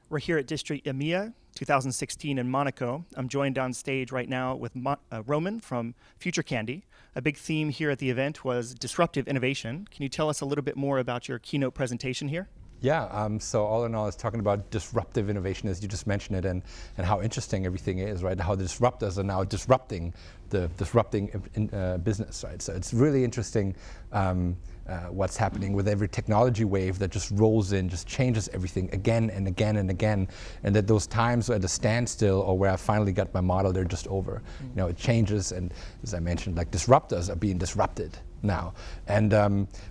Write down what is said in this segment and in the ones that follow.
We're here at DISTREE EMEA 2016 in Monaco. I'm joined on stage right now with Roman from Futurecandy. A big theme here at the event was disruptive innovation. Can you tell us a little bit more about your keynote presentation here? Yeah, so all in all, it's talking about disruptive innovation, as you just mentioned it, and how interesting everything is, right? How the disruptors are now disrupting the business, right? So it's really interesting what's happening with every technology wave that just rolls in, just changes everything again and again and again, and that those times at a standstill or where I finally got my model, they're just over. You know, it changes, and as I mentioned, like disruptors are being disrupted now. And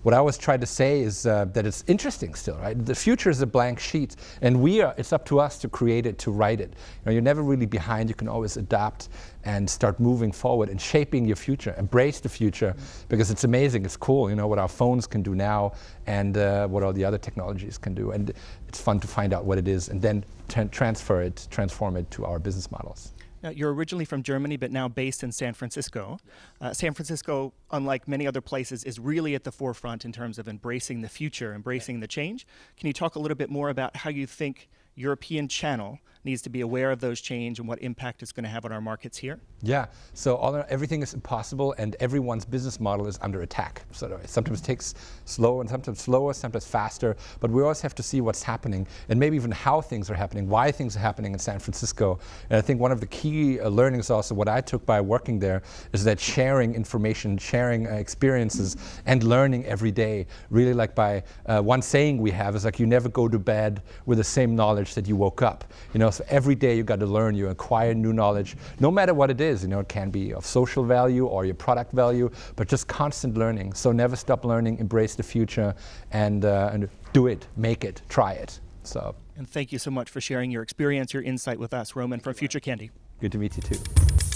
what I always try to say is that it's interesting still, right? The future is a blank sheet, and it's up to us to create it, to write it. You know, you're never really behind. You can always adapt and start moving forward and shaping your future. Embrace the future, because it's amazing, it's cool, you know, what our phones can do now and what all the other technologies can do. And it's fun to find out what it is and then transform it to our business models. Now, you're originally from Germany, but now based in San Francisco. San Francisco, unlike many other places, is really at the forefront in terms of embracing the future, embracing the change. Can you talk a little bit more about how you think European channel needs to be aware of those change and what impact it's going to have on our markets here? Yeah, so everything is impossible, and everyone's business model is under attack. So it sometimes takes slow and sometimes slower, sometimes faster, but we always have to see what's happening and maybe even how things are happening, why things are happening in San Francisco. And I think one of the key learnings also, what I took by working there, is that sharing information, sharing experiences, and learning every day. Really, like by one saying we have is like, you never go to bed with the same knowledge that you woke up. You know, so every day you got to learn, you acquire new knowledge, no matter what it is. You know, it can be of social value or your product value, but just constant learning. So never stop learning, embrace the future, and do it, make it, try it. So. And thank you so much for sharing your experience, your insight with us, Roman from Futurecandy. Good to meet you too.